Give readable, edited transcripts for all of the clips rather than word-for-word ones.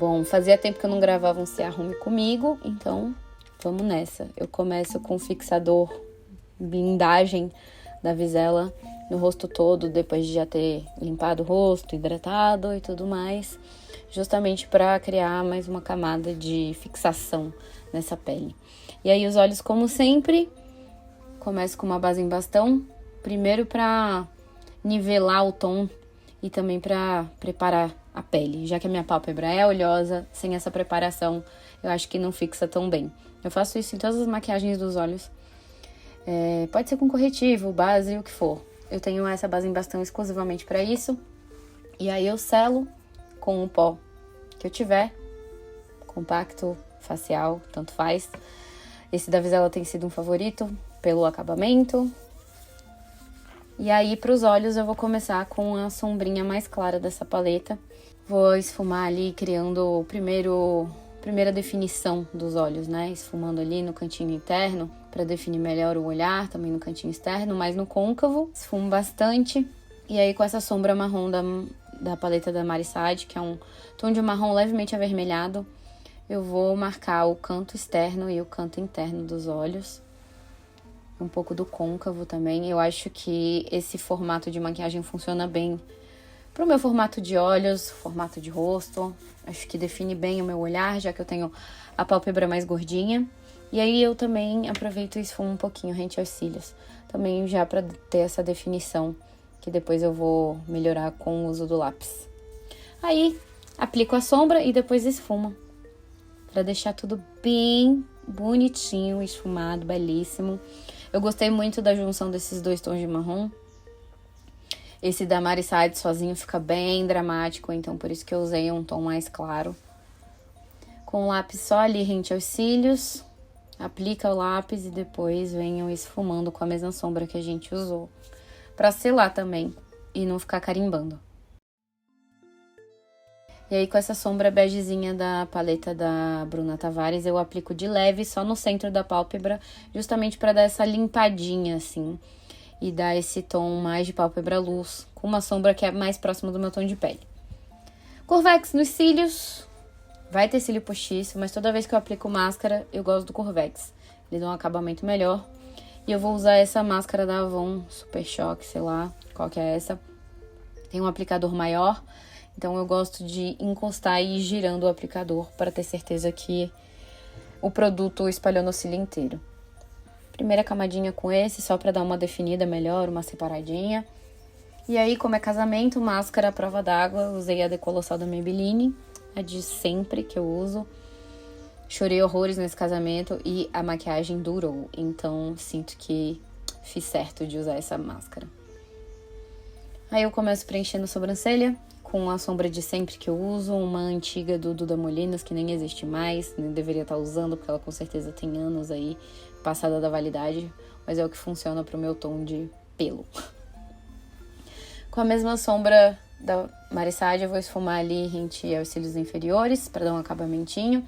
Bom, fazia tempo que eu não gravava um Se Arrume Comigo, então vamos nessa. Eu começo com o fixador blindagem da Visela no rosto todo, depois de já ter limpado o rosto, hidratado e tudo mais, justamente para criar mais uma camada de fixação nessa pele. E aí os olhos, como sempre, começo com uma base em bastão, primeiro para nivelar o tom e também para preparar a pele, já que a minha pálpebra é oleosa, sem essa preparação eu acho que não fixa tão bem. Eu faço isso em todas as maquiagens dos olhos, pode ser com corretivo, base, o que for. Eu tenho essa base em bastão exclusivamente para isso, e aí eu selo com o pó que eu tiver, compacto, facial, tanto faz. Esse da Visela tem sido um favorito pelo acabamento. E aí, para os olhos, eu vou começar com a sombrinha mais clara dessa paleta. Vou esfumar ali, criando primeira definição dos olhos, né? Esfumando ali no cantinho interno, para definir melhor o olhar, também no cantinho externo, mas no côncavo. Esfumo bastante. E aí, com essa sombra marrom da paleta da Marisade, que é um tom de marrom levemente avermelhado, eu vou marcar o canto externo e o canto interno dos olhos. Um pouco do côncavo também. Eu acho que esse formato de maquiagem funciona bem pro meu formato de olhos, formato de rosto. Acho que define bem o meu olhar, já que eu tenho a pálpebra mais gordinha. E aí eu também aproveito e esfumo um pouquinho rente aos cílios. Também já para ter essa definição, que depois eu vou melhorar com o uso do lápis. Aí aplico a sombra e depois esfumo, para deixar tudo bem bonitinho, esfumado, belíssimo. Eu gostei muito da junção desses dois tons de marrom. Esse da Marisade sozinho fica bem dramático, então por isso que eu usei um tom mais claro. Com o lápis só ali rente aos cílios, aplica o lápis e depois venham esfumando com a mesma sombra que a gente usou, para selar também e não ficar carimbando. E aí, com essa sombra begezinha da paleta da Bruna Tavares, eu aplico de leve só no centro da pálpebra, justamente para dar essa limpadinha, assim, e dar esse tom mais de pálpebra luz, com uma sombra que é mais próxima do meu tom de pele. Corvex nos cílios, vai ter cílio postiço, mas toda vez que eu aplico máscara, eu gosto do Corvex. Ele dá um acabamento melhor. E eu vou usar essa máscara da Avon Super Choque, sei lá qual que é essa. Tem um aplicador maior, então eu gosto de encostar e ir girando o aplicador para ter certeza que o produto espalhou no cílio inteiro. Primeira camadinha com esse, só para dar uma definida melhor, uma separadinha. E aí, como é casamento, máscara à prova d'água, usei a Decolossal da Maybelline, a de sempre que eu uso. Chorei horrores nesse casamento e a maquiagem durou, então sinto que fiz certo de usar essa máscara. Aí eu começo preenchendo a sobrancelha com a sombra de sempre que eu uso, uma antiga do Duda Molinas, que nem existe mais, nem deveria estar usando, porque ela com certeza tem anos aí, passada da validade, mas é o que funciona pro meu tom de pelo. Com a mesma sombra da Marisade, eu vou esfumar ali rente aos cílios inferiores, para dar um acabamentinho.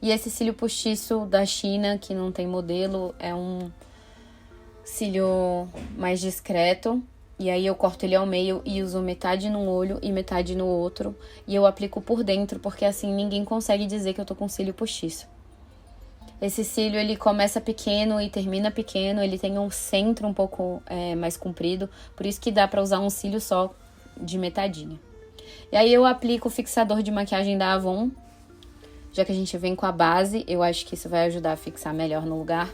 E esse cílio postiço da China, que não tem modelo, é um cílio mais discreto. E aí eu corto ele ao meio e uso metade num olho e metade no outro. E eu aplico por dentro, porque assim ninguém consegue dizer que eu tô com cílio postiço. Esse cílio, ele começa pequeno e termina pequeno. Ele tem um centro um pouco mais comprido. Por isso que dá pra usar um cílio só de metadinha. E aí eu aplico o fixador de maquiagem da Avon. Já que a gente vem com a base, eu acho que isso vai ajudar a fixar melhor no lugar.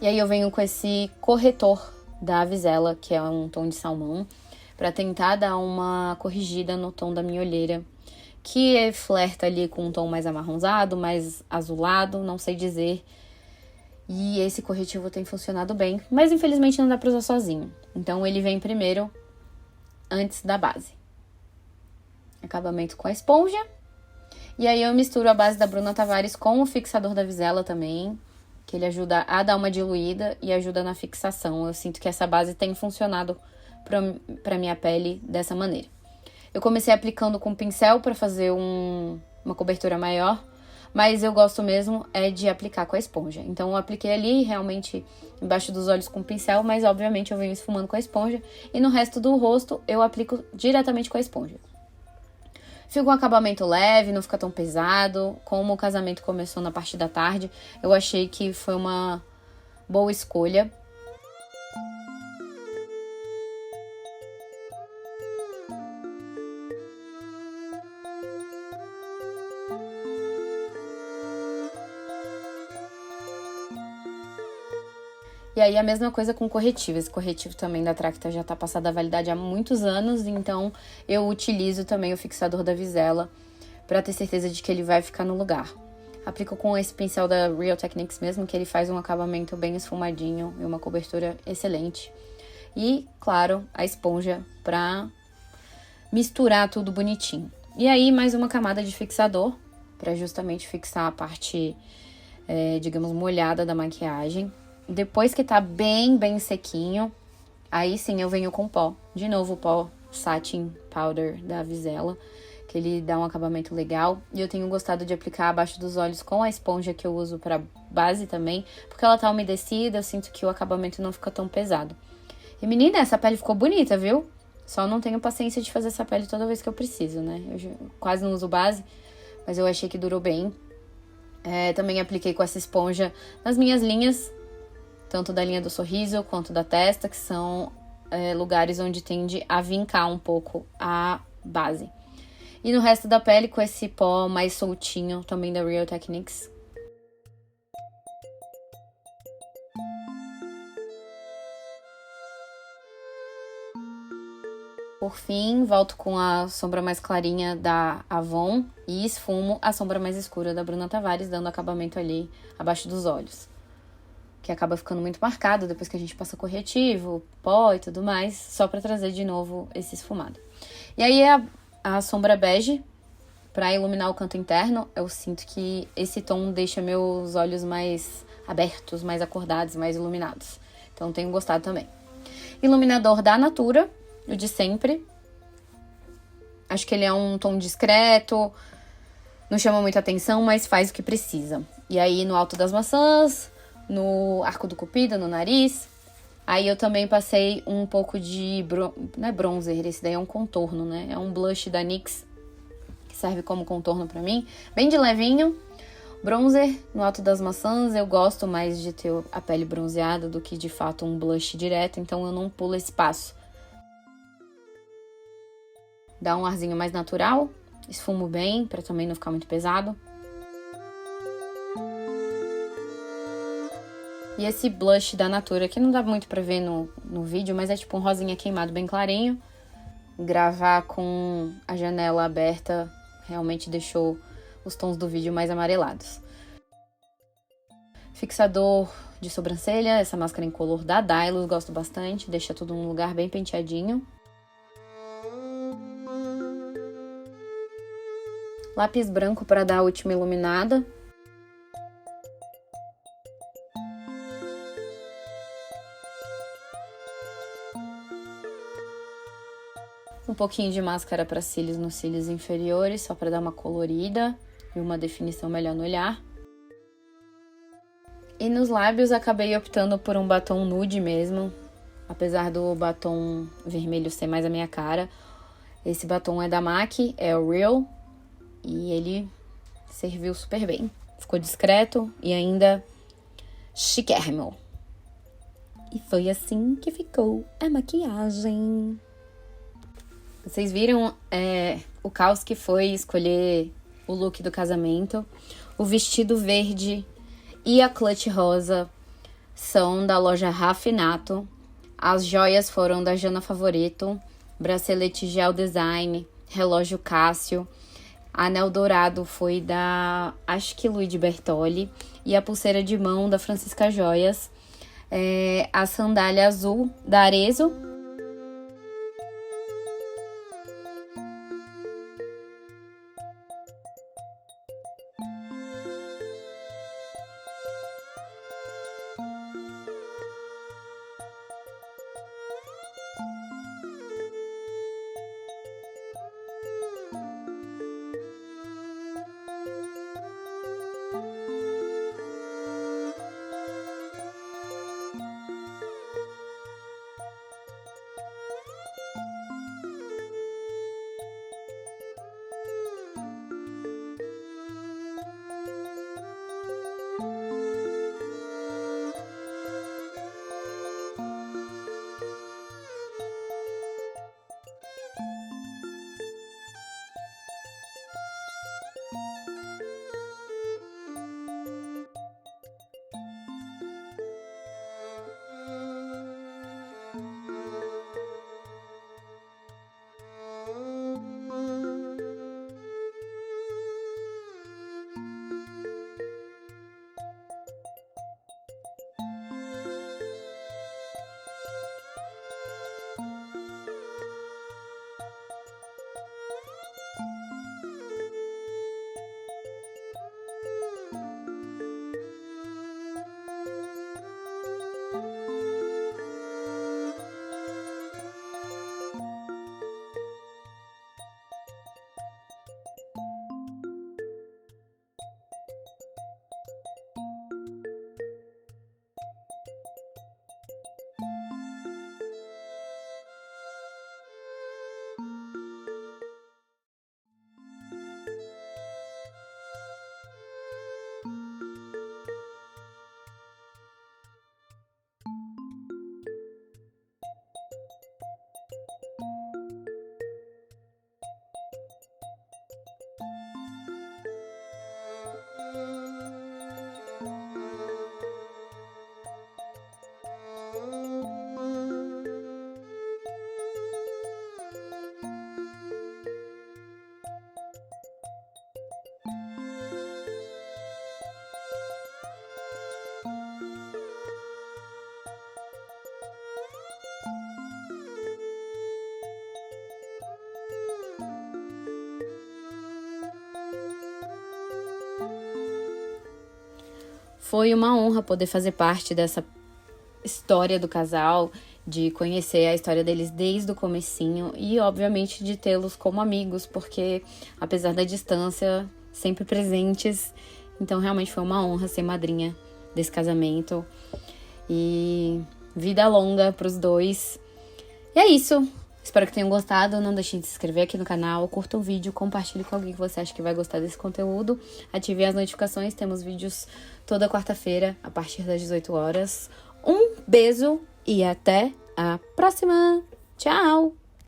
E aí eu venho com esse corretor da Visela, que é um tom de salmão, para tentar dar uma corrigida no tom da minha olheira, que flerta ali com um tom mais amarronzado, mais azulado, não sei dizer. E esse corretivo tem funcionado bem, mas infelizmente não dá para usar sozinho. Então ele vem primeiro, antes da base. Acabamento com a esponja. E aí eu misturo a base da Bruna Tavares com o fixador da Visela também, que ele ajuda a dar uma diluída e ajuda na fixação. Eu sinto que essa base tem funcionado para minha pele dessa maneira. Eu comecei aplicando com pincel para fazer uma cobertura maior, mas eu gosto mesmo de aplicar com a esponja. Então eu apliquei ali realmente embaixo dos olhos com pincel, mas obviamente eu venho esfumando com a esponja. E no resto do rosto eu aplico diretamente com a esponja. Fica um acabamento leve, não fica tão pesado. Como o casamento começou na parte da tarde, eu achei que foi uma boa escolha. E aí a mesma coisa com corretivo. Esse corretivo também da Tracta já tá passado a validade há muitos anos, então eu utilizo também o fixador da Visela para ter certeza de que ele vai ficar no lugar. Aplico com esse pincel da Real Techniques mesmo, que ele faz um acabamento bem esfumadinho e uma cobertura excelente. E, claro, a esponja para misturar tudo bonitinho. E aí mais uma camada de fixador para justamente fixar a parte, digamos, molhada da maquiagem. Depois que tá bem sequinho, aí sim eu venho com pó. De novo o pó Satin Powder da Visela, que ele dá um acabamento legal. E eu tenho gostado de aplicar abaixo dos olhos com a esponja que eu uso pra base também, porque ela tá umedecida, eu sinto que o acabamento não fica tão pesado. E menina, essa pele ficou bonita, viu? Só não tenho paciência de fazer essa pele toda vez que eu preciso, né? Eu quase não uso base, mas eu achei que durou bem. Também apliquei com essa esponja nas minhas linhas, tanto da linha do sorriso quanto da testa, que são lugares onde tende a vincar um pouco a base. E no resto da pele, com esse pó mais soltinho, também da Real Techniques. Por fim, volto com a sombra mais clarinha da Avon e esfumo a sombra mais escura da Bruna Tavares, dando acabamento ali abaixo dos olhos, que acaba ficando muito marcado depois que a gente passa corretivo, pó e tudo mais, só pra trazer de novo esse esfumado. E aí a sombra bege, pra iluminar o canto interno. Eu sinto que esse tom deixa meus olhos mais abertos, mais acordados, mais iluminados. Então tenho gostado também. Iluminador da Natura, o de sempre. Acho que ele é um tom discreto, não chama muita atenção, mas faz o que precisa. E aí no alto das maçãs, no arco do cupido, no nariz. Aí eu também passei um pouco de não é bronzer, esse daí é um contorno, né? É um blush da NYX, que serve como contorno pra mim. Bem de levinho. Bronzer no alto das maçãs, eu gosto mais de ter a pele bronzeada do que de fato um blush direto, então eu não pulo esse passo. Dá um arzinho mais natural, esfumo bem, pra também não ficar muito pesado. E esse blush da Natura, que não dá muito pra ver no vídeo, mas é tipo um rosinha queimado bem clarinho. Gravar com a janela aberta realmente deixou os tons do vídeo mais amarelados. Fixador de sobrancelha, essa máscara incolor da Dylos, gosto bastante, deixa tudo num lugar bem penteadinho. Lápis branco para dar a última iluminada. Um pouquinho de máscara para cílios nos cílios inferiores, só para dar uma colorida e uma definição melhor no olhar. E nos lábios acabei optando por um batom nude mesmo, apesar do batom vermelho ser mais a minha cara. Esse batom é da MAC, é o Real, e ele serviu super bem. Ficou discreto e ainda chiquérrimo. E foi assim que ficou a maquiagem. Vocês viram o caos que foi escolher o look do casamento. O vestido verde e a clutch rosa são da loja Raffinato. As joias foram da Jana Favoreto. Bracelete Gel Design, relógio Cássio. Anel dourado foi da, acho que Luigi Bertoli. E a pulseira de mão da Francisca Joias. A sandália azul da Arezzo. Foi uma honra poder fazer parte dessa história do casal, de conhecer a história deles desde o comecinho e, obviamente, de tê-los como amigos, porque, apesar da distância, sempre presentes. Então, realmente foi uma honra ser madrinha desse casamento. E vida longa pros dois. E é isso. Espero que tenham gostado. Não deixem de se inscrever aqui no canal, curta o vídeo, compartilhe com alguém que você acha que vai gostar desse conteúdo. Ative as notificações, temos vídeos toda quarta-feira, a partir das 18 horas. Um beijo e até a próxima. Tchau!